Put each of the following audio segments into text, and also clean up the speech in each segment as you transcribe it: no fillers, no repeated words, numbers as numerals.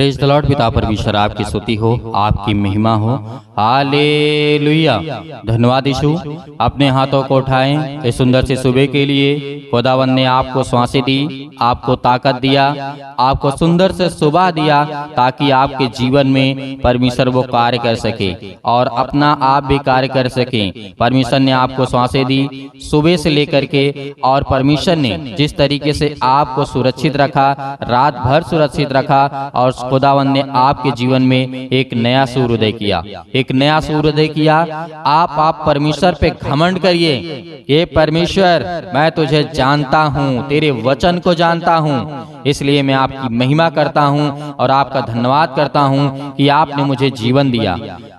Praise the Lord. पिता परमेश्वर आपकी स्तुति हो, आपकी महिमा हो। हालेलुया। धन्यवाद यीशु। अपने हाथों को उठाएं इस सुंदर से सुबह के लिए। खुदावंद ने आपको सांसें दी, आपको ताकत दिया, आपको सुंदर से सुबह दिया ताकि आपके जीवन में परमेश्वर वो कार्य कर सके और अपना आप भी कार्य कर सके। परमेश्वर ने आपको सांसें दी सुबह से लेकर के, और परमेश्वर ने जिस तरीके से आपको सुरक्षित रखा, रात भर सुरक्षित रखा, और खुदावंद ने आपके जीवन में एक नया सूर्योदय किया, एक नया सूर्योदय किया। आप परमेश्वर पे घमंड करिए। ये परमेश्वर, मैं तुझे जानता हूँ, तेरे वचन को जानता हूँ, इसलिए मैं आपकी महिमा करता हूँ और आपका धन्यवाद करता हूँ कि आपने मुझे जीवन दिया,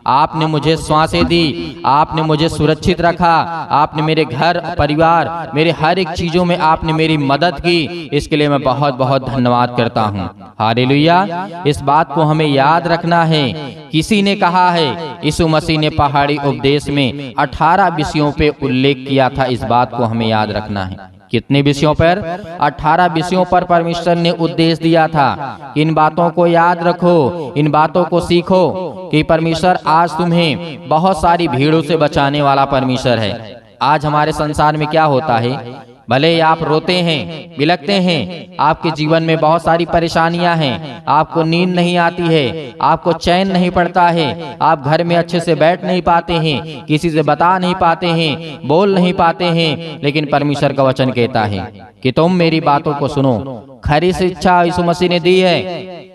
आपने मुझे सांसें दी, आपने मुझे सुरक्षित रखा, आपने मेरे घर परिवार, मेरे हर एक चीजों में आपने मेरी मदद की। इसके लिए मैं बहुत बहुत धन्यवाद करता हूँ। हालेलुया। इस बात को हमें याद रखना है। किसी ने कहा है, यीशु मसीह ने पहाड़ी उपदेश में 18 विषयों पे उल्लेख किया था। इस बात को हमें याद रखना है। कितने विषयों पर? 18 विषयों पर परमेश्वर ने उपदेश दिया था। इन बातों को याद रखो, इन बातों को सीखो कि परमेश्वर आज तुम्हें बहुत सारी भीड़ों से बचाने वाला परमेश्वर है। आज हमारे संसार में क्या होता है? भले आप रोते हैं, बिलखते हैं, आपके जीवन में बहुत सारी परेशानियां हैं, आपको नींद नहीं आती है, आपको चैन नहीं पड़ता है, आप घर में अच्छे से बैठ नहीं पाते हैं, किसी से बता नहीं पाते हैं, बोल नहीं पाते हैं, लेकिन परमेश्वर का वचन कहता है कि तुम मेरी बातों को सुनो। खरी शिक्षा यीशु मसीह ने दी है,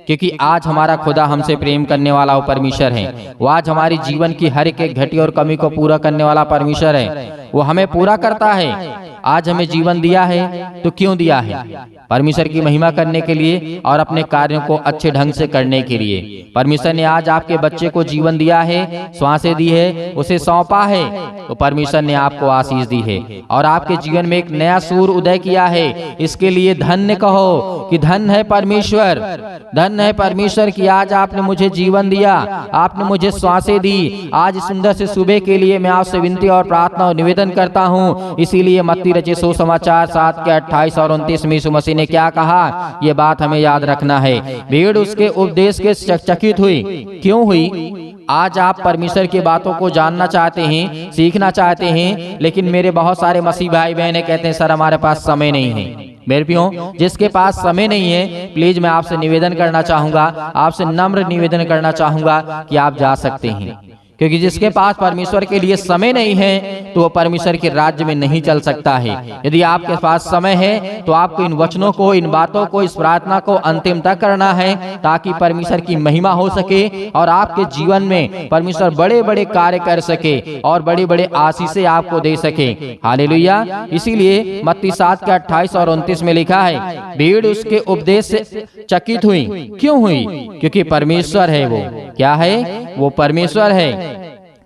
क्योंकि आज हमारा खुदा हमसे प्रेम करने वाला वो परमेश्वर है। वो आज हमारी जीवन की हर एक घटी और कमी को पूरा करने वाला परमेश्वर है। वो हमें पूरा करता है। आज हमें जीवन दिया है तो क्यों दिया है? परमेश्वर की महिमा करने के लिए और अपने कार्यों को अच्छे ढंग से करने के लिए। परमेश्वर ने आज आपके बच्चे को जीवन दिया है, सांसें दी है, उसे सौंपा है, तो परमेश्वर ने आपको आशीष दी है और आपके जीवन में एक नया सूर्य उदय किया है। इसके लिए धन्य कहो कि धन्य है परमेश्वर, धन्य है परमेश्वर कि आज आपने मुझे जीवन दिया, आपने मुझे सांसें दी। आज सुंदर से सुबह के लिए मैं आपसे विनती और प्रार्थना और निवेदन करता हूँ। इसीलिए मत्ती रचित सुसमाचार 7 के 28 और 29 में यीशु मसीह ने क्या कहा, ये बात हमें याद रखना है। भीड़ उसके उपदेश के चकित हुई। क्यों हुई? आज आप परमेश्वर की बातों को जानना चाहते हैं, सीखना चाहते हैं, लेकिन मेरे बहुत सारे मसीह भाई बहने कहते हैं सर हमारे पास समय नहीं है। मेरे प्रियो, जिसके पास समय नहीं है, प्लीज मैं आपसे निवेदन करना चाहूंगा, आपसे नम्र निवेदन करना चाहूंगा कि आप जा सकते हैं, क्योंकि जिसके पास परमेश्वर के लिए समय नहीं है तो वो परमेश्वर के राज्य में नहीं चल सकता है। यदि आपके पास समय है तो आपको इन वचनों को, इन बातों को, इस प्रार्थना को अंतिम तक करना है ताकि परमेश्वर की महिमा हो सके और आपके जीवन में परमेश्वर बड़े बड़े कार्य कर सके और बड़े बड़े आशीषें आपको दे सके। हालेलुया। इसीलिए मत्ती 7 के 28 और 29 में लिखा है, भीड़ उसके उपदेश से चकित हुई। क्यों हुई? क्योंकि परमेश्वर है। वो क्या है? वो परमेश्वर है।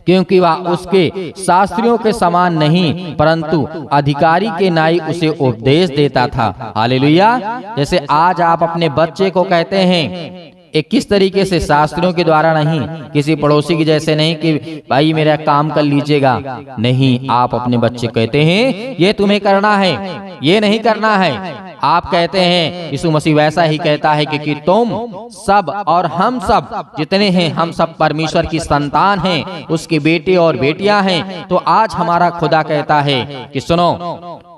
क्योंकि वह उसके शास्त्रियों के समान नहीं परंतु अधिकारी के नाई उसे उपदेश देता था। हालेलुया। जैसे आज आप अपने बच्चे को कहते हैं, एक किस तरीके से? शास्त्रियों के द्वारा नहीं, किसी पड़ोसी की जैसे नहीं कि भाई मेरा काम कर लीजिएगा। नहीं, आप अपने बच्चे कहते हैं ये तुम्हें करना है, ये नहीं करना है। आप कहते हैं, यीशु मसीह वैसा ही कहता है कि तुम सब और हम सब जितने हैं, हम सब परमेश्वर की संतान हैं, उसके बेटे और बेटियां हैं। तो आज हमारा खुदा कहता है कि सुनो,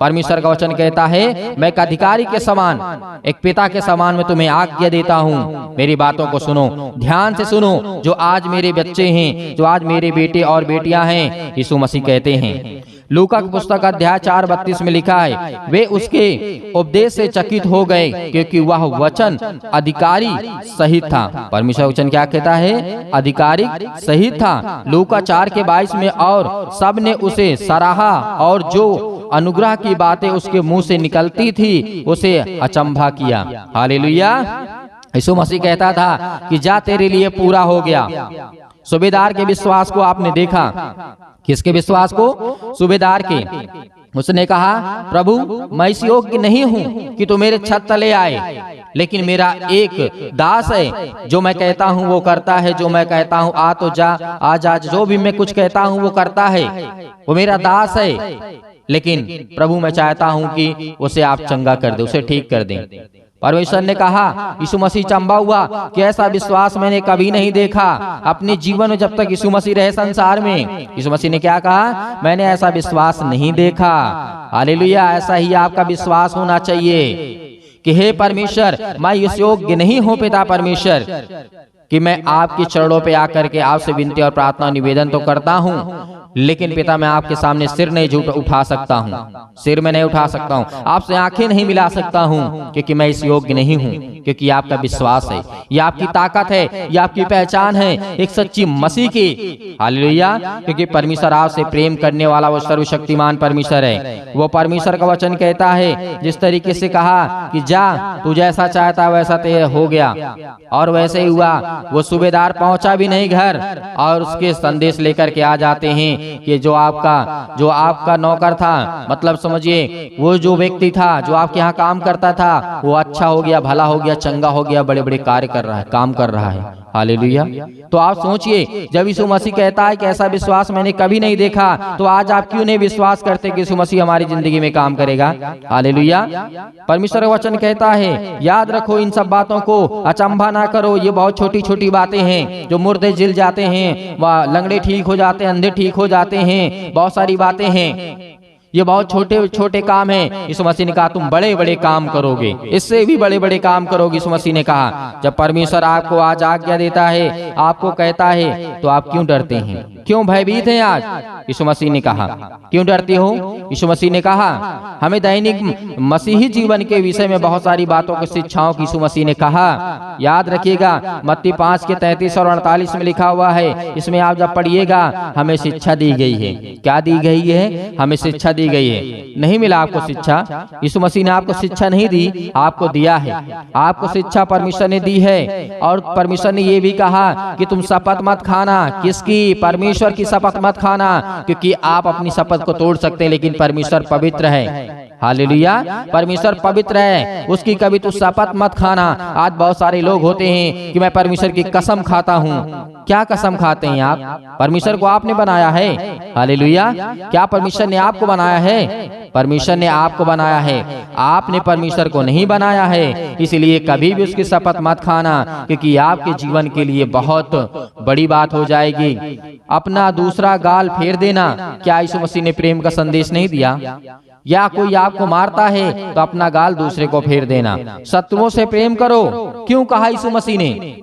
परमेश्वर का वचन कहता है, मैं एक अधिकारी के समान, एक पिता के समान मैं तुम्हें आज्ञा देता हूँ। मेरी बातों को सुनो, ध्यान से सुनो। जो आज मेरे बच्चे हैं, जो आज मेरे बेटे और बेटियां हैं, यीशु मसीह कहते हैं, लूका की पुस्तक अध्याय 4:32 में लिखा है, वे उसके उपदेश से चकित हो गए क्योंकि वह वचन अधिकारी सहित था। परमेश्वर वचन क्या कहता है? अधिकारी सहित था। लूका 4 के 22 में, और सब ने उसे सराहा और जो अनुग्रह की बातें उसके मुंह से निकलती थी उसे अचंभा किया। हालेलुया। यीशु मसीह कहता था कि जा तेरे लिए पूरा हो गया। सूबेदार के विश्वास को आपने देखा। किसके विश्वास को? सूबेदार के। उसने कहा, प्रभु मैं इस योग्य नहीं हूँ कि तू मेरे छत तले आए, लेकिन मेरा एक दास है, जो मैं कहता हूँ वो करता है, जो मैं कहता हूँ आ तो जा, आ जा, जो भी मैं कुछ कहता हूँ वो करता है। वो मेरा दास है, लेकिन प्रभु मैं चाहता हूँ कि उसे आप चंगा कर दे, उसे ठीक कर दें। परमेश्वर ने कहा, यीशु मसीह चंबा हुआ कि ऐसा विश्वास मैंने कभी नहीं देखा अपने जीवन में जब तक यीशु मसीह रहे संसार में। यीशु मसीह ने क्या कहा? मैंने ऐसा विश्वास नहीं देखा। हालेलुया। ऐसा ही आपका विश्वास होना चाहिए कि हे परमेश्वर, मैं इस योग्य नहीं हूं पिता परमेश्वर कि मैं आपके चरणों पे आकर के आपसे विनती और प्रार्थना निवेदन तो करता हूं, लेकिन पिता मैं आपके सामने सिर नहीं उठा सकता हूं, सिर में नहीं उठा सकता हूं, आपसे आंखें नहीं मिला सकता हूं, क्योंकि मैं इस योग्य नहीं हूं। क्योंकि आपका विश्वास है, ये आपकी ताकत है, ये आपकी पहचान है एक सच्ची मसीह की। हालेलुया। क्योंकि परमेश्वर आपसे प्रेम करने वाला वो सर्वशक्तिमान परमेश्वर है। वो परमेश्वर का वचन कहता है, जिस तरीके से कहा कि जा तू जैसा चाहता वैसा तेरा हो गया, और वैसे ही हुआ। वो सूबेदार पहुंचा भी नहीं घर, और उसके संदेश लेकर के आ जाते हैं कि जो आपका नौकर था, मतलब समझिए वो जो व्यक्ति था जो आपके यहाँ काम करता था, वो अच्छा हो गया, भला हो गया, चंगा हो गया, बड़े बड़े कार्य कर रहा है, काम कर रहा है। हालेलुया। तो आप सोचिए, जब यीशु मसीह कहता है कि ऐसा विश्वास मैंने कभी नहीं देखा, तो आज आप क्यों नहीं विश्वास करते कि यीशु मसीह हमारी जिंदगी में काम करेगा? हालेलुया। परमेश्वर का वचन कहता है, याद रखो इन सब बातों को, अचंभा ना करो। ये बहुत छोटी छोटी बातें हैं, जो मुर्दे जिल जाते हैं, लंगड़े ठीक हो जाते हैं, अंधे ठीक हो जाते हैं, बहुत सारी बातें हैं, ये बहुत छोटे छोटे काम हैं। यीशु मसीह ने कहा तुम बड़े बड़े काम करोगे, इससे भी बड़े बड़े काम करोगे। यीशु मसीह ने कहा, जब परमेश्वर आपको आज आज्ञा देता है, आपको कहता है, तो आप क्यों डरते हैं, क्यों भयभीत हैं आज? यीशु मसीह ने कहा, क्यों डरते हो? यीशु मसीह ने कहा, हमें दैनिक मसीही जीवन के विषय में बहुत सारी बातों की शिक्षाओं की यीशु मसीह ने कहा। याद रखिएगा, मत्ती 5 के 33 और 48 में लिखा हुआ है। इसमें आप जब पढ़िएगा, हमें शिक्षा दी गई है। क्या दी गई है? हमें शिक्षा दी गई है। नहीं मिला आपको शिक्षा? यीशु मसीह ने आपको शिक्षा नहीं दी, आपको दिया है। आपको शिक्षा परमेश्वर ने दी है, और परमेश्वर ने ये भी कहा कि तुम शपथ मत खाना। किसकी? परमेश्वर की शपथ मत खाना, क्योंकि आप अपनी शपथ को तोड़ सकते हैं, लेकिन परमेश्वर पवित्र है। हालेलुया। परमेश्वर पवित्र है, उसकी कभी तो शपथ मत खाना। आज बहुत सारे लोग होते हैं कि मैं परमेश्वर की कसम खाता हूँ। क्या कसम खाते हैं आप? परमेश्वर को आपने बनाया है। हालेलुया। क्या परमेश्वर ने आपको बनाया है? परमेश्वर ने आपको बनाया है, आपने परमेश्वर को नहीं बनाया है। इसलिए कभी भी उसकी शपथ मत खाना, क्योंकि आपके जीवन के लिए बहुत बड़ी बात हो जाएगी। अपना दूसरा गाल फेर देना, क्या यीशु मसीह ने प्रेम का संदेश नहीं दिया? या कोई आपको मारता है तो अपना गाल दूसरे को फेर देना। शत्रुओं से प्रेम करो, क्यों कहा यीशु मसीह ने?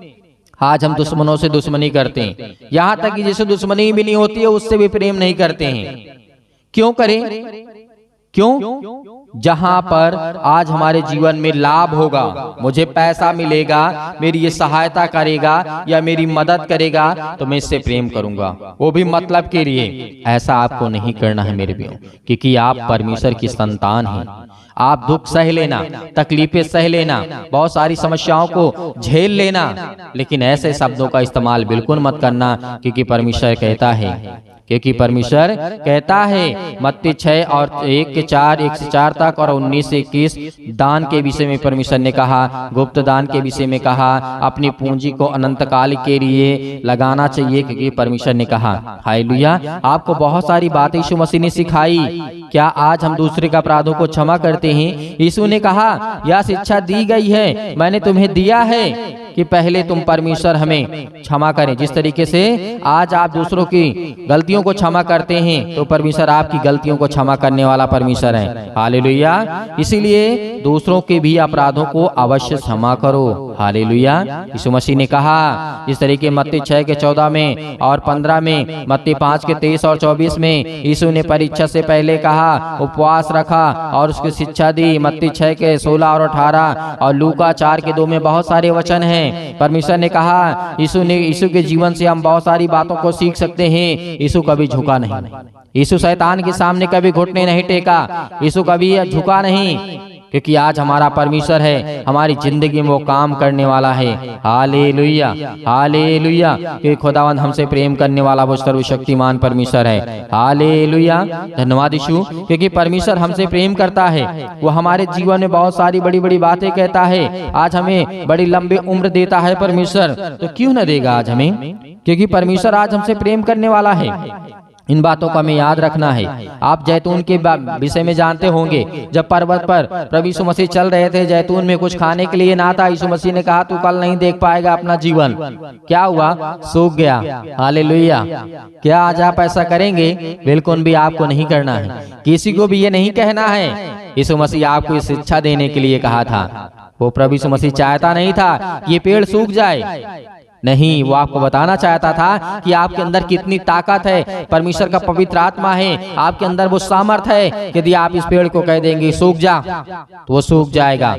आज हम दुश्मनों से दुश्मनी करते हैं, यहाँ तक कि जिसे दुश्मनी भी नहीं होती है उससे भी प्रेम नहीं करते हैं। क्यों करें? क्यों? जहां पर आज हमारे जीवन में लाभ होगा, मुझे पैसा मिलेगा, मेरी ये सहायता करेगा या मेरी मदद करेगा, तो मैं इससे प्रेम करूंगा, वो भी मतलब के लिए। ऐसा आपको नहीं करना है मेरे भाइयों, क्योंकि आप परमेश्वर की संतान हैं। आप दुख सह लेना, तकलीफें सह लेना, बहुत सारी समस्याओं को झेल लेना, लेकिन ऐसे शब्दों का इस्तेमाल बिल्कुल मत करना, क्योंकि परमेश्वर कहता है, मत्ती 6 और 1 से 4 तक और 19 से 21 दान के विषय में परमेश्वर ने कहा, गुप्त दान के विषय में कहा, अपनी पूंजी को अनंत काल के लिए लगाना चाहिए, क्योंकि परमेश्वर ने कहा। हालेलुया। आपको बहुत सारी बातें यीशु मसीह ने सिखाई। क्या आज हम दूसरे के अपराधों को क्षमा करते हैं? यीशु ने कहा, यह शिक्षा दी गई है, मैंने तुम्हें दिया है कि पहले तुम परमेश्वर हमें क्षमा करें। जिस तरीके से आज आप दूसरों की गलतियों को क्षमा करते हैं, तो परमेश्वर आपकी गलतियों को क्षमा करने वाला परमेश्वर है। हालेलुया। इसीलिए दूसरों के भी अपराधों को अवश्य क्षमा करो। हालेलुया। यीशु मसीह ने कहा, जिस तरीके मत्ती 6 के 14 में और 15 में, मत्ती 5 के 23 और 24 में यीशु ने परीक्षा से पहले कहा, उपवास रखा और उसकी शिक्षा दी। मत्ती 6 के 16 और 18 और लूका 4 के 2 में बहुत सारे वचन हैं। परमेश्वर ने कहा, यीशु के जीवन से हम बहुत सारी बातों को सीख सकते हैं। यीशु कभी झुका नहीं, यीशु शैतान के सामने कभी घुटने नहीं टेका, यीशु कभी झुका नहीं, क्योंकि आज हमारा परमेश्वर है, हमारी जिंदगी में वो काम करने वाला है। हालेलुया। हालेलुया। कि खुदावंद हमसे प्रेम करने वाला वो सर्वशक्तिमान परमेश्वर है। हालेलुया। धन्यवाद यीशु, क्योंकि परमेश्वर हमसे प्रेम करता है। वो हमारे जीवन में बहुत सारी बड़ी बड़ी बातें कहता है। आज हमें बड़ी लंबी उम्र देता है परमेश्वर, तो क्यों न देगा आज हमें? क्योंकि परमेश्वर आज हमसे प्रेम करने वाला है। इन बातों का हमें याद रखना है। आप जैतून के विषय में जानते होंगे, जब पर्वत पर प्रभु यीशु मसीह चल रहे थे, जैतून में कुछ खाने के लिए ना था। यीशु मसीह ने कहा तू कल नहीं देख पाएगा अपना जीवन। क्या हुआ? सूख गया। हालेलुया। क्या आज आप ऐसा करेंगे? बिल्कुल भी आपको नहीं करना है, किसी को भी ये नहीं कहना है। यीशु मसीह आपको इस शिक्षा देने के लिए कहा था। वो प्रभु यीशु मसीह चाहता नहीं था ये पेड़ सूख जाए, नहीं, वो आपको बताना चाहता था कि आपके अंदर कितनी ताकत है, परमेश्वर का पवित्र आत्मा है, आपके अंदर वो सामर्थ है। यदि आप इस पेड़ को कह देंगे सूख जा, तो वो सूख जाएगा।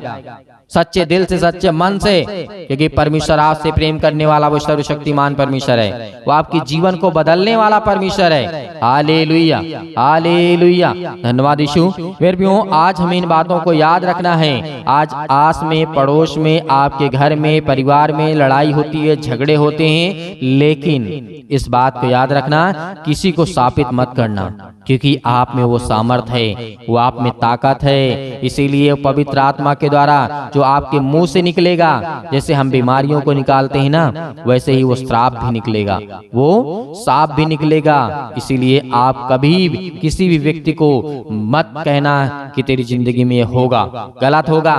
सच्चे दिल से, सच्चे मन से, क्योंकि परमेश्वर आपसे प्रेम करने वाला वो सर्वशक्तिमान परमेश्वर है, वो आपके जीवन को बदलने वाला परमेश्वर है। Hallelujah, hallelujah. धन्यवाद यीशु। मेरे प्रियो, आज हमें इन बातों को याद रखना है। आज आस में, पड़ोस में, आपके घर में, परिवार में लड़ाई होती है, झगड़े होते हैं, लेकिन इस बात को याद रखना, किसी को शापित मत करना, क्योंकि आप में वो सामर्थ है, वो आप में ताकत है। इसीलिए पवित्र आत्मा के द्वारा जो आपके मुंह से निकलेगा, जैसे हम बीमारियों को निकालते हैं ना, वैसे ही वो श्राप भी निकलेगा, वो साप भी निकलेगा। इसीलिए आप कभी भी किसी भी व्यक्ति को मत कहना कि तेरी जिंदगी में ये होगा, गलत होगा,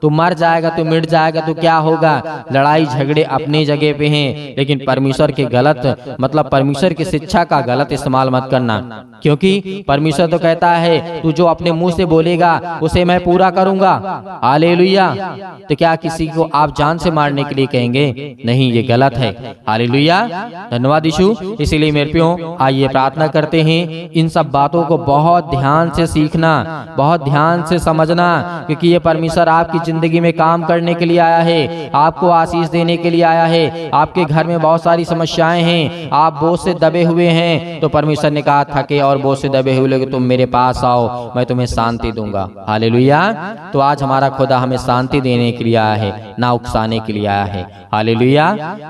तू मर जाएगा, तू मिट जाएगा, तो क्या होगा। लड़ाई झगड़े अपनी जगह पे हैं, लेकिन परमेश्वर के गलत मतलब परमेश्वर की शिक्षा का गलत इस्तेमाल मत करना, क्योंकि परमेश्वर तो कहता है तू जो अपने मुंह से बोलेगा उसे मैं पूरा करूंगा। हालेलुया। तो क्या किसी को आप जान से मारने के लिए कहेंगे? नहीं, ये गलत है। हालेलुया। धन्यवाद यीशु। इसीलिए मेरे प्रियो, आइए प्रार्थना करते हैं, इन सब बातों को बहुत ध्यान से सीखना, बहुत ध्यान से समझना, क्योंकि ये परमेश्वर आपकी जिंदगी में काम करने के लिए आया है, आपको आशीष देने के लिए आया है। आपके घर में बहुत सारी समस्याएं हैं, आप बोझ से दबे हुए हैं, तो परमेश्वर ने कहा थके और बोझ से दबे हुए लोग तुम मेरे पास आओ, मैं तुम्हें शांति दूंगा। हालेलुया। तो आज हमारा खुदा हमें शांति देने के लिए आया है, ना उकसाने के लिए आया है। हालेलुया।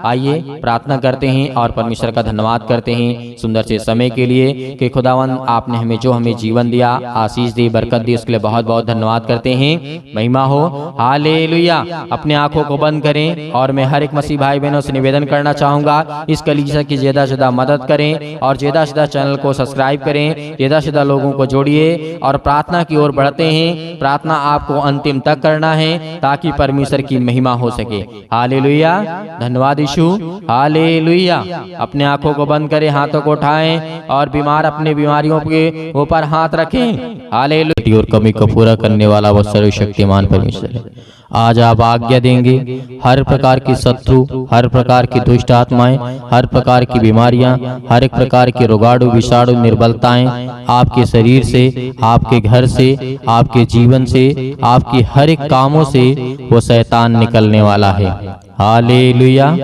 आइए प्रार्थना करते हैं और परमेश्वर का धन्यवाद करते हैं सुंदर से समय के लिए कि खुदावन आपने हमें जीवन दिया, आशीष दी, बरकत दी, उसके लिए बहुत बहुत धन्यवाद करते हैं। महिमा हो। हालेलुया। अपने आंखों को बंद करें और मैं हर एक मसीह भाई बहनों से निवेदन करना चाहूंगा, इस कलीसिया की ज्यादा से ज्यादा मदद करें और ज्यादा से ज्यादा चैनल को सब्सक्राइब करें, ज्यादा से ज्यादा लोगों को जोड़िए और प्रार्थना की ओर बढ़ते हैं। प्रार्थना आपको अंतिम तक करना है ताकि परमेश्वर की महिमा हो सके। हालेलुया। धन्यवाद यीशु। हालेलुया। अपने आंखों को बंद करें, हाथों को उठाएं और बीमार अपने बीमारियों के ऊपर हाथ रखें। हालेलुया। और कमी को पूरा करने वाला वो सर्वशक्तिमान परमेश्वर है। आज आप आज्ञा देंगे, हर प्रकार की शत्रु, हर प्रकार की दुष्ट आत्माएं, हर प्रकार की बीमारियां, हर एक प्रकार के रोगाणु, विषाणु, निर्बलताएं आपके शरीर से, आपके घर से, आपके जीवन से, आपकी हर एक कामों से वो शैतान निकलने वाला है। हालेलुया।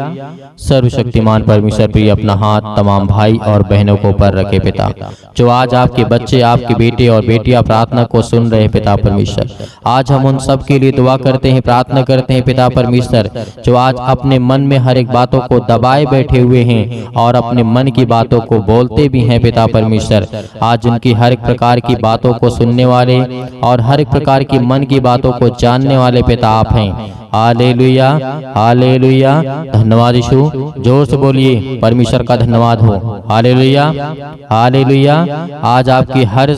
सर्वशक्तिमान परमेश्वर प्रिय अपना हाथ तमाम भाई और बहनों को ऊपर रखे पिता, जो आज आपके बच्चे, आपके बेटे और बेटियां प्रार्थना को सुन रहे पिता परमेश्वर, आज हम उन सब के लिए दुआ करते हैं, प्रार्थना करते हैं पिता परमेश्वर, जो आज अपने मन में हर एक बातों को दबाए बैठे हुए हैं और अपने मन की बातों को बोलते भी हैं पिता परमेश्वर। आज उनकी हर एक प्रकार की बातों को सुनने वाले और हर एक प्रकार की मन की बातों को जानने वाले पिता आप हैं। हालेलुया। हालेलुया। धन्यवाद यीशु। जोर से बोलिए, परमेश्वर का धन्यवाद हो। हालेलुया। हालेलुया। आज आपकी हर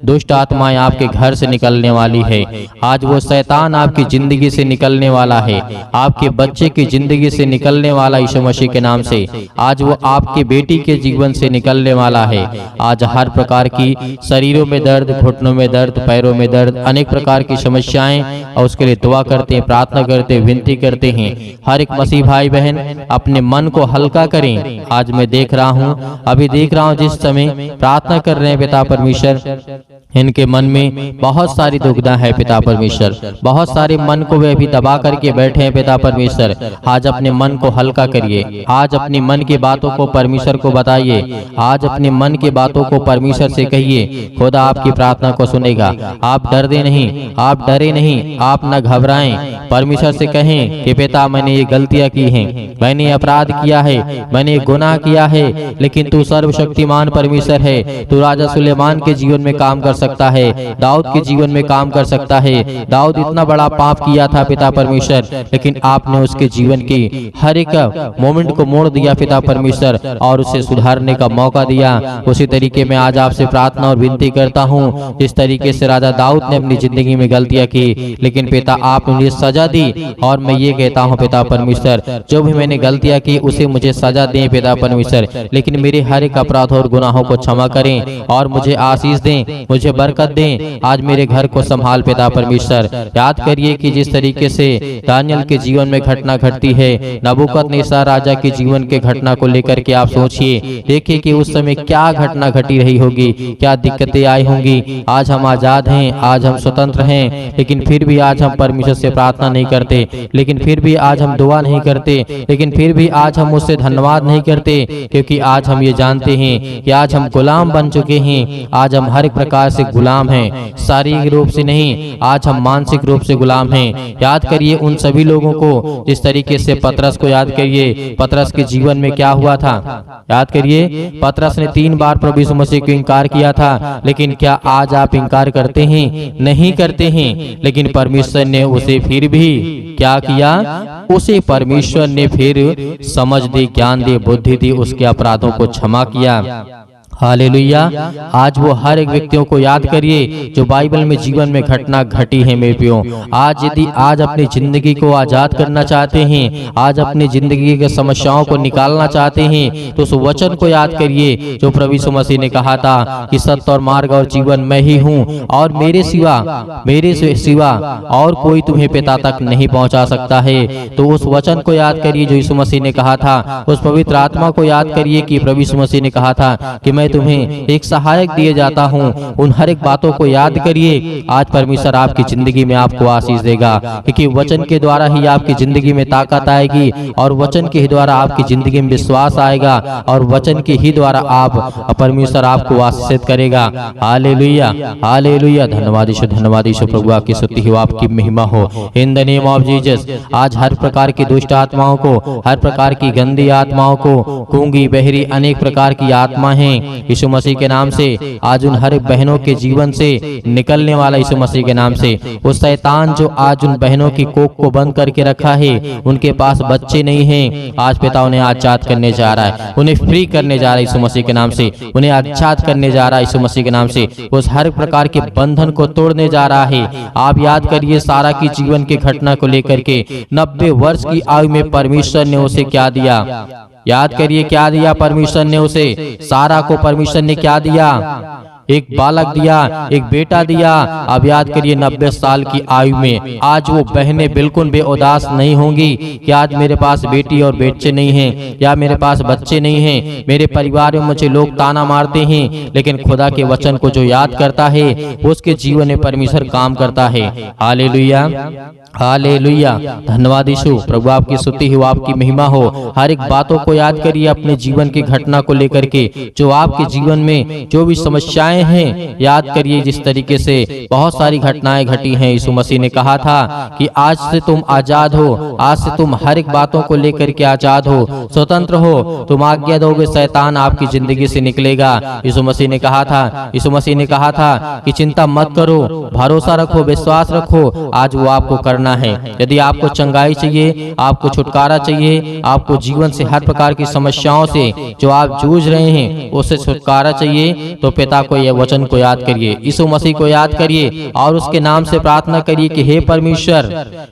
दुष्ट आत्माएं आपके घर से निकलने वाली है। आज वो शैतान आपकी जिंदगी से निकलने वाला है, आपके बच्चे की जिंदगी से निकलने वाला यीशु मसीह के नाम से। आज वो आपके बेटी के जीवन से निकलने वाला है। आज हर प्रकार की शरीरों में दर्द, घुटनों में दर्द, पैरों में दर्द, अनेक प्रकार की समस्याएं, और उसके लिए दुआ करते हैं, प्रार्थना करते, विनती करते हैं। हर एक मसीह भाई बहन अपने मन को हल्का करें। आज मैं देख रहा हूँ, अभी देख रहा हूँ, जिस समय प्रार्थना कर रहे हैं पिता परमेश्वर, इनके मन में बहुत सारी दुविधा है पिता परमेश्वर, बहुत सारे मन को वे अभी दबा करके बैठे हैं पिता परमेश्वर। आज अपने मन को हल्का करिए, आज अपनी मन की बातों को परमेश्वर को बताइए, आज अपने मन की बातों को परमेश्वर से कहिए, खुदा आपकी प्रार्थना को सुनेगा। आप डरते नहीं, आप डरे नहीं, आप न घबराएं। परमेश्वर परमेश्वर से कहें कि पिता मैंने ये गलतियां की हैं, मैंने अपराध किया है, मैंने गुनाह किया है, लेकिन तू सर्वशक्तिमान परमेश्वर है। तू राजा सुलेमान के जीवन में काम कर सकता है, दाऊद के जीवन में काम कर सकता है। दाऊद इतना बड़ा पाप किया था पिता परमेश्वर, लेकिन आपने उसके जीवन की हर एक मोमेंट को मोड़ दिया पिता परमेश्वर, और उसे सुधारने का मौका दिया। उसी तरीके में आज आपसे प्रार्थना और विनती करता हूँ, जिस तरीके से राजा दाऊद ने अपनी जिंदगी में गलतियां की, लेकिन पिता आपने मुझे सजा दी, और मैं ये कहता हूँ पिता परमेश्वर, जो भी मैंने गलतियां की उसे मुझे सजा दें पिता परमेश्वर, लेकिन मेरे हर एक अपराध और गुनाहों को क्षमा करें और मुझे आशीष दें, मुझे बरकत दें। आज मेरे घर को संभाल पिता परमेश्वर। याद करिए कि जिस तरीके से दानियल के जीवन में घटना घटती है, नबूकदनेस्सर राजा के जीवन के घटना को लेकर के आप सोचिए, देखिए कि उस समय क्या घटना घटी रही होगी, क्या दिक्कतें आई होंगी। आज हम आजाद हैं, आज हम स्वतंत्र हैं, लेकिन फिर भी आज हम परमेश्वर से प्रार्थना नहीं करते, लेकिन फिर भी आज हम दुआ नहीं करते, लेकिन फिर भी आज हम उससे धन्यवाद नहीं करते, क्योंकि आज हम ये जानते हैं कि आज हम गुलाम बन चुके हैं। आज हम हर एक प्रकार से गुलाम हैं, शारीरिक रूप से नहीं, आज हम मानसिक रूप से गुलाम हैं। याद करिए उन सभी लोगों को, जिस तरीके से पतरस को याद करिए, पतरस के जीवन में क्या हुआ था। याद करिए पतरस ने 3 बार प्रभु यीशु मसीह को इनकार किया था, लेकिन क्या आज आप इनकार करते हैं? नहीं करते हैं। लेकिन परमेश्वर ने उसे फिर भी क्या किया? उसे परमेश्वर ने फिर समझ दी, ज्ञान दी, बुद्धि दी, उसके अपराधों को क्षमा किया। हालेलुया। आज वो हर एक व्यक्तियों को याद करिए जो बाइबल में जीवन में घटना घटी है मेरे प्रियो। आज यदि आज अपनी जिंदगी को आजाद करना चाहते हैं, आज अपनी जिंदगी के समस्याओं को निकालना चाहते हैं, तो उस वचन को याद करिए जो प्रभु यीशु मसीह ने कहा था कि सत्य और मार्ग और जीवन मैं ही हूँ, और मेरे सिवा और कोई तुम्हें पिता तक नहीं पहुँचा सकता है। तो उस वचन को याद करिए जो यीशु मसीह ने कहा था, उस पवित्र आत्मा को याद करिए कि प्रभु यीशु मसीह ने कहा था कि मैं तुम्हें एक सहायक दिए जाता हूँ। उन हर एक बातों को याद करिए। आज परमेश्वर आपकी जिंदगी में आपको आशीष देगा, क्योंकि वचन के द्वारा ही आपकी जिंदगी में ताकत आएगी, और वचन के ही द्वारा आपकी जिंदगी में विश्वास आएगा, और वचन के ही द्वारा आप परमेश्वर आपको आशीषित करेगा। Hallelujah, hallelujah. धन्यवाद यीशु, धन्यवाद यीशु। प्रभु आपकी स्तुति हो, आपकी महिमा हो। In the name of Jesus आज हर प्रकार की दुष्ट आत्माओं को, हर प्रकार की गंदी आत्माओं को, गूंगी बहरी अनेक प्रकार की आत्मा हैं, यीशु मसीह के नाम से आज उन हर बहनों के जीवन से निकलने वाला यीशु मसीह के नाम से। वो शैतान जो आज उन बहनों की कोख को बंद करके रखा है, उनके पास बच्चे नहीं हैं, आज पिता उन्हें आजाद करने जा रहा है, उन्हें फ्री करने जा रहा है यीशु मसीह के नाम से, उन्हें आजाद करने जा रहा है यीशु मसीह के नाम से। उस हर प्रकार के बंधन को तोड़ने जा रहा है। आप याद करिए सारा की जीवन की घटना को लेकर के 90 वर्ष की आयु में परमेश्वर ने उसे क्या दिया? याद करिए क्या दिया परमेश्वर ने उसे? सारा को परमेश्वर ने क्या दिया? एक बालक दिया, एक बेटा दिया। अब याद करिए 90 साल की आयु में आज वो बहनें बिल्कुल बेउदास नहीं होंगी कि आज मेरे पास बेटी और बच्चे नहीं हैं, या मेरे पास बच्चे नहीं हैं, मेरे परिवार में मुझे लोग ताना मारते हैं, लेकिन खुदा के वचन को जो याद करता है उसके जीवन में परमेश्वर काम करता है। Hallelujah, hallelujah. धन्यवाद यीशु। प्रभु आपकी स्तुति हो, आपकी महिमा हो। हर एक बातों को याद करिए अपने जीवन की घटना को लेकर के, जो आपके जीवन में जो भी समस्याएं हैं, याद करिए जिस तरीके से बहुत सारी घटनाएं घटी हैं। यीशु मसीह ने कहा था कि आज से तुम आजाद हो, आज से तुम हर एक बातों को लेकर के आजाद हो, स्वतंत्र हो। तुम आज्ञा दोगे, शैतान आपकी जिंदगी से निकलेगा। यीशु मसीह ने कहा था, यीशु मसीह ने कहा था कि चिंता मत करो, भरोसा रखो, विश्वास रखो। आज वो आपको करना है। यदि आपको चंगाई चाहिए, आपको छुटकारा चाहिए, आपको जीवन से हर प्रकार की समस्याओं से जो आप जूझ रहे हैं उससे छुटकारा चाहिए, तो पिता को यह वचन को याद करिए, यीशु मसीह को याद करिए, और उसके नाम से प्रार्थना करिए कि हे परमेश्वर,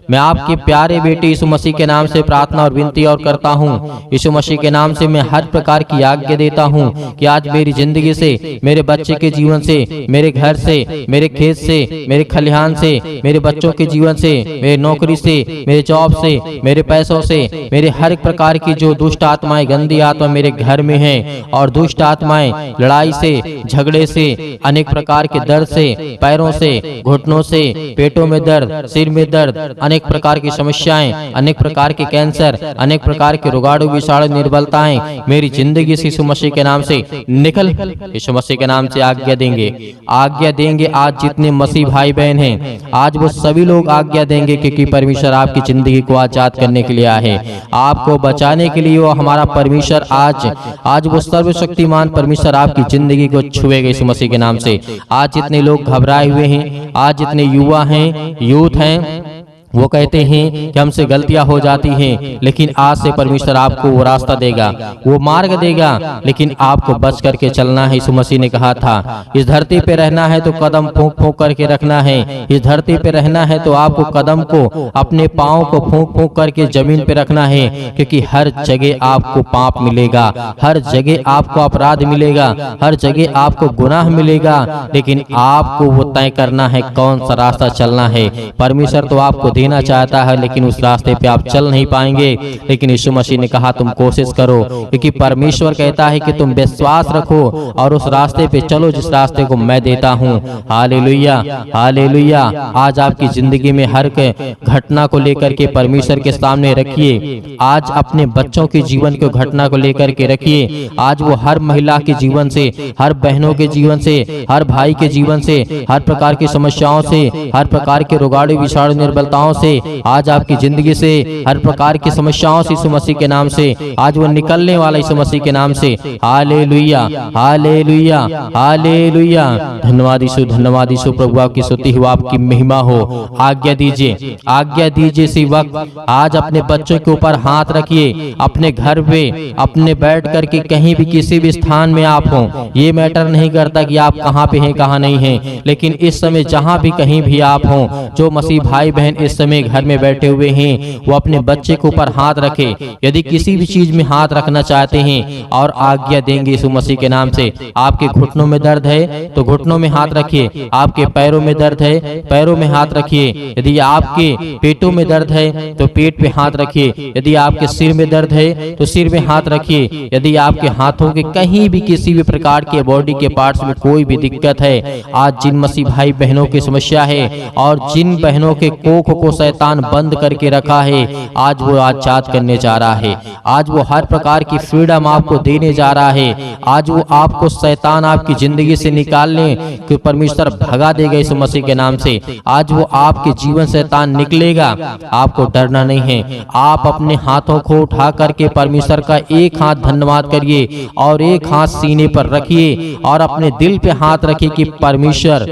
मैं आपके प्यारे बेटे यीशु मसीह के नाम से प्रार्थना और विनती और करता हूँ। यीशु मसीह के नाम से मैं हर प्रकार की आज्ञा देता हूँ कि आज मेरी जिंदगी से, मेरे बच्चे के जीवन से, मेरे घर से, मेरे खेत से, मेरे खलिहान से, मेरे बच्चों के जीवन से, मेरे नौकरी से, मेरे जॉब से, मेरे पैसों से, मेरे हर एक प्रकार की जो दुष्ट आत्माएं, गंदी आत्मा मेरे घर में हैं, और दुष्ट आत्माएं लड़ाई से, झगड़े से, अनेक प्रकार के दर्द से, पैरों से, घुटनों से, पेटों में दर्द, सिर में दर्द, अनेक प्रकार की समस्याएं, अनेक प्रकार के कैंसर, अनेक प्रकार के रोगाणु विषाणु निर्बलताएं मेरी जिंदगी से यीशु मसीह के नाम से निकल। यीशु मसीह के नाम से आज्ञा देंगे। आज जितने मसीह भाई बहन हैं, आज वो सभी लोग आज्ञा देंगे देंगे, क्योंकि परमेश्वर आपकी जिंदगी को आजाद करने के लिए आया है, आपको बचाने के लिए। वो हमारा परमेश्वर आज वो सर्वशक्तिमान परमेश्वर आपकी जिंदगी को छुएगा यीशु मसीह के नाम से। आज जितने लोग घबराए हुए हैं, आज जितने युवा हैं, यूथ हैं, वो कहते हैं कि हमसे गलतियां हो जाती हैं, लेकिन आज से परमेश्वर आपको वो रास्ता देगा, वो मार्ग देगा, लेकिन आपको बच करके चलना है। यीशु मसीह ने कहा था, इस धरती पे रहना है तो कदम फूंक फूंक करके रखना है। इस धरती पे रहना है तो आपको कदम को, अपने पाँव को फूंक फूंक करके जमीन पे रखना है, क्योंकि हर जगह आपको पाप मिलेगा, हर जगह आपको अपराध मिलेगा, हर जगह आपको गुनाह मिलेगा, लेकिन आपको वो तय करना है कौन सा रास्ता चलना है। परमेश्वर तो आपको देना चाहता है, लेकिन उस रास्ते पे आप चल नहीं पाएंगे। लेकिन यीशु मसीह ने कहा तुम कोशिश करो, क्योंकि परमेश्वर कहता है कि तुम विश्वास रखो और उस रास्ते पे चलो जिस रास्ते को मैं देता हूँ। Hallelujah, hallelujah. आज आपकी जिंदगी में हर घटना को लेकर के परमेश्वर के सामने रखिए। आज अपने बच्चों के जीवन को घटना को लेकर के रखिए। आज वो हर महिला के जीवन से, हर बहनों के जीवन से, हर भाई के जीवन से, हर प्रकार की समस्याओं से, हर प्रकार के रोगाड़ू विषाणु निर्बलताओं से, आज आपकी जिंदगी से हर प्रकार की समस्याओं से यीशु मसीह के नाम से आज वो निकलने वाला यीशु मसीह के नाम से। Hallelujah, hallelujah, hallelujah. धन्यवाद यीशु, धन्यवाद यीशु। प्रभु आपकी स्तुति हो, आपकी महिमा हो। आज्ञा दीजिए, आज्ञा दीजिए इसी वक्त। आज अपने बच्चों के ऊपर हाथ रखिए, अपने घर पे, अपने बैठ करके कहीं भी किसी भी स्थान में आप हो, ये मैटर नहीं करता कि आप कहाँ पे हैं कहाँ नहीं हैं, लेकिन इस समय जहाँ भी कहीं भी आप हो, जो मसीह भाई बहन इस समय घर में बैठे हुए हैं, वो अपने बच्चे के ऊपर हाथ रखे। यदि किसी भी चीज में हाथ रखना चाहते हैं और आज्ञा देंगे यीशु मसीह के नाम से। आपके घुटनों में दर्द है तो घुटनों में हाथ रखिए, आपके पैरों में दर्द है पैरों में हाथ रखिए, यदि आपके पेटों में दर्द है तो पेट पे हाथ रखिए, यदि आपके सिर में दर्द है तो सिर में हाथ रखिए, यदि आपके हाथों के कहीं भी किसी भी प्रकार के बॉडी के पार्ट्स में कोई भी दिक्कत है, आज जिन मसीह भाई बहनों की समस्या है और जिन बहनों के कोख को शैतान बंद करके रखा है, आज वो आजाद करने जा रहा है। आज वो हर प्रकार की फ्रीडम आपको देने जा रहा है। आज वो आपको शैतान आपकी जिंदगी से निकालने के परमेश्वर भगा देगा यीशु मसीह के नाम से। आज वो आपके जीवन शैतान निकलेगा, आपको डरना नहीं है। आप अपने हाथों को उठा करके परमेश्वर का एक हाथ धन्यवाद करिए और एक हाथ सीने पर रखिए और अपने दिल पे हाथ रखिए कि परमेश्वर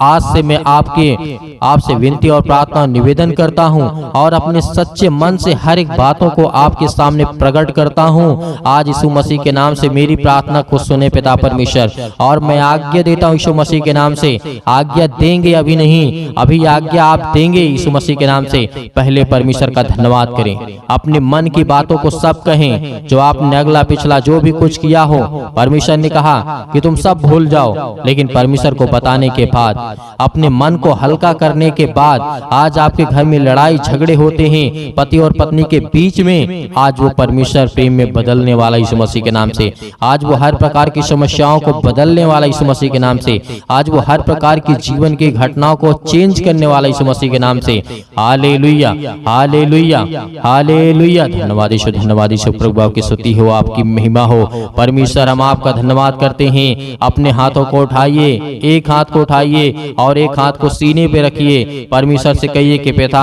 आज से मैं आपसे विनती और प्रार्थना निवेदन करता हूं और अपने सच्चे मन से हर एक बातों को आपके सामने प्रकट करता हूं। आज यीशु मसीह के नाम से मेरी प्रार्थना को सुने पिता परमेश्वर, और मैं आज्ञा देता हूं यीशु मसीह के नाम से। आज्ञा देंगे, अभी नहीं, अभी आज्ञा आप देंगे यीशु मसीह के नाम से। पहले परमेश्वर का धन्यवाद करें, अपने मन की बातों को सब कहें, जो आपने अगला पिछला जो भी कुछ किया हो। परमेश्वर ने कहा कि तुम सब भूल जाओ, लेकिन परमेश्वर को बताने के बाद, अपने मन को हल्का करने के बाद, आज आपके घर में लड़ाई झगड़े होते हैं पति और पत्नी के बीच में, आज वो परमेश्वर प्रेम में बदलने वाला यीशु मसीह के नाम से। आज वो हर प्रकार की समस्याओं को बदलने वाला यीशु मसीह के नाम से। आज वो हर प्रकार की जीवन की घटनाओं को चेंज करने वाला यीशु मसीह के नाम से। Hallelujah, hallelujah, hallelujah. धन्यवाद यीशु, धन्यवाद यीशु। प्रभु आपकी स्तुति हो, आपकी महिमा हो। परमेश्वर हम आपका धन्यवाद करते हैं। अपने हाथों को उठाइए, एक हाथ को उठाइए और एक हाथ को सीने पे रखिए। परमेश्वर से कहिए कि पिता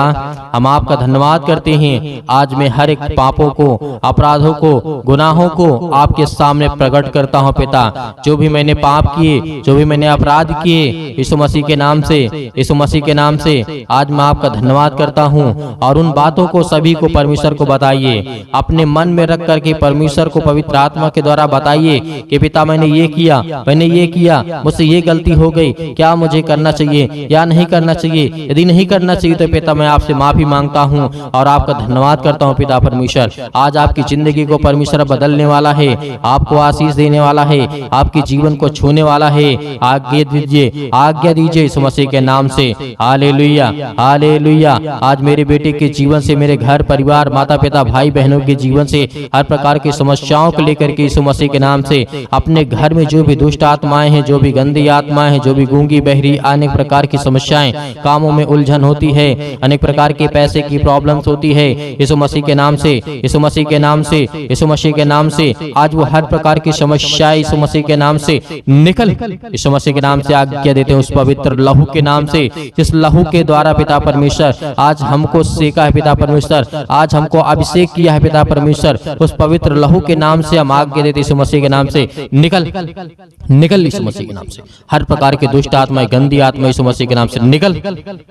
हम आपका धन्यवाद करते हैं। आज मैं हर एक पापों को, अपराधों को, गुनाहों को आपके सामने प्रकट करता हूं पिता। जो भी मैंने पाप किए, जो भी मैंने अपराध किए, यीशु मसीह के नाम से, यीशु मसीह के नाम से आज मैं आपका धन्यवाद करता हूं। और उन बातों को सभी को परमेश्वर को बताइए, अपने मन में रख करके परमेश्वर को पवित्र आत्मा के द्वारा बताइए कि पिता मैंने ये किया, मैंने ये किया, मुझसे ये गलती हो गई, क्या मुझे करना चाहिए या नहीं करना चाहिए। यदि नहीं करना चाहिए तो पिता मैं आपसे माफी मांगता हूँ और आपका धन्यवाद करता हूँ पिता परमेश्वर। आज आपकी जिंदगी को परमेश्वर बदलने वाला है, आपको आशीष देने वाला है, आपके जीवन को छूने वाला है। आज्ञा दीजिए, आज्ञा दीजिए यीशु मसीह के नाम से। Hallelujah, hallelujah. आज मेरे बेटे के जीवन से, मेरे घर परिवार, माता पिता, भाई बहनों के जीवन से हर प्रकार की समस्याओं को लेकर के यीशु मसीह के नाम से, अपने घर में जो भी दुष्ट आत्माएं हैं, जो भी गंदी आत्माएं हैं, जो भी गूंगी बहरी अनेक प्रकार की समस्याएं, कामों में उलझन होती है, अनेक प्रकार के पैसे की प्रॉब्लम्स होती है, यीशु मसीह के नाम से, यीशु मसीह के नाम से, यीशु मसीह के नाम से आज वो हर प्रकार की समस्याएं यीशु मसीह के नाम से निकल, यीशु मसीह के नाम से आज्ञा देते हैं उस पवित्र लहू के नाम से, जिस लहू के द्वारा पिता परमेश्वर आज हमको सेका है, पिता परमेश्वर आज हमको अभिषेक किया है, पिता परमेश्वर उस पवित्र लहू के नाम से हम आज्ञा देते यीशु मसीह के नाम से निकल, निकल यीशु मसीह के नाम से। हर प्रकार की दुष्ट आत्माएं, गंदी आत्मा यीशु मसीह के नाम से निकल।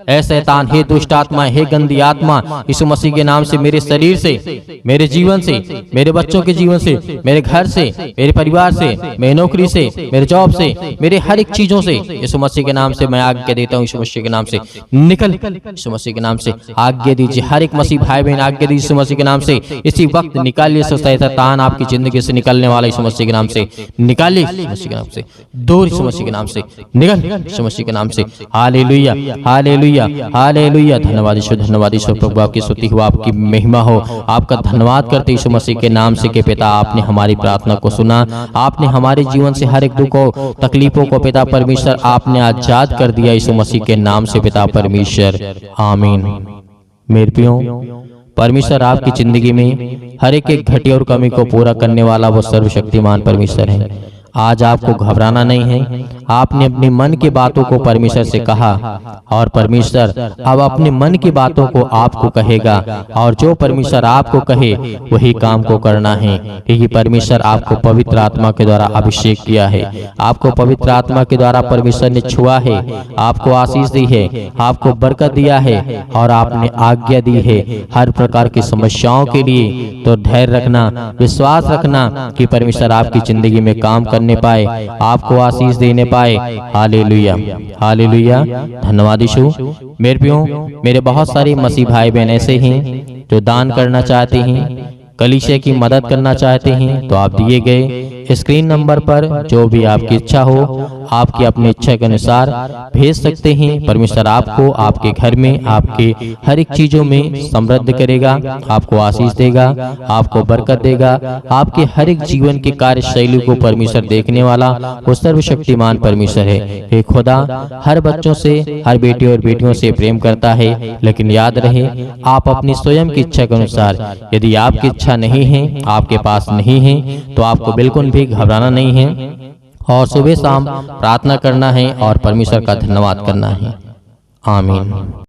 ऐ शैतान, हे दुष्ट आत्मा, हे गंदी आत्मा यीशु मसीह के नाम से मेरे शरीर से, मेरे जीवन से, मेरे बच्चों के जीवन से, मेरे घर से, मेरे परिवार से, मेरी नौकरी से, मेरे जॉब से, मेरे हर एक चीजों से यीशु मसीह के नाम से मैं आज्ञा देता हूँ यीशु मसीह के नाम से निकल, यीशु मसीह के नाम से आज्ञा दीजिए। हर एक मसीह भाई बहन आज्ञा दीजिए यीशु मसीह के नाम से, इसी वक्त निकालिए शैतान आपकी जिंदगी से निकलने वाला यीशु मसीह के नाम से निकालिए, यीशु मसीह के नाम से दूर, यीशु मसीह के नाम से निकल, यीशु मसीह के नाम से। Hallelujah, hallelujah, hallelujah. धन्यवाद ईश्वर, धन्यवाद ईश्वर प्रभु, आपकी स्तुति हो, आपकी महिमा हो। आपका धन्यवाद करते यीशु मसीह के नाम से कि पिता आपने हमारी प्रार्थना को सुना, आपने हमारे जीवन से हर एक दुखों तकलीफों को पिता परमेश्वर आपने आजाद कर दिया यीशु मसीह के नाम से पिता परमेश्वर, आमीन। मेरे प्रियो, परमेश्वर आपकी जिंदगी में हर एक घटी और कमी को पूरा करने वाला वो सर्वशक्तिमान परमेश्वर है। आज आपको घबराना नहीं है। आपने अपने मन की बातों को परमेश्वर से कहा और परमेश्वर अब अपने मन की बातों को आपको कहेगा, और जो परमेश्वर आपको कहे वही काम को करना है, क्योंकि परमेश्वर आपको पवित्र आत्मा के द्वारा अभिषेक किया है, आपको पवित्र आत्मा के द्वारा परमेश्वर ने छुआ है, आपको आशीष दी है, आपको बरकत दिया है और आपने आज्ञा दी है हर प्रकार की समस्याओं के लिए। तो धैर्य रखना, विश्वास रखना कि परमेश्वर आपकी जिंदगी में काम करने पाए, आपको आशीष देने पाए। Hallelujah, hallelujah. धन्यवाद यीशु। मेरे प्रियो, मेरे बहुत सारे मसीह भाई बहन ऐसे हैं जो दान करना चाहते हैं, कलीसिया की मदद करना चाहते हैं, तो आप दिए गए स्क्रीन नंबर पर जो भी आपकी इच्छा हो, आपकी अपनी इच्छा के अनुसार भेज सकते हैं। परमेश्वर आपको आपके घर में, आपके हर एक चीजों में समृद्ध करेगा, आपको आशीष देगा, आपको बरकत देगा। आपके हर एक जीवन की कार्यशैली को परमेश्वर देखने वाला वो सर्वशक्तिमान परमेश्वर है। हे खुदा हर बच्चों से, हर बेटे और बेटियों से प्रेम करता है, लेकिन याद रहे आप अपनी स्वयं की इच्छा के अनुसार, यदि आपकी इच्छा नहीं है, आपके पास नहीं है, तो आपको बिल्कुल भी घबराना नहीं है और सुबह शाम प्रार्थना करना है और परमेश्वर का धन्यवाद करना है। आमीन।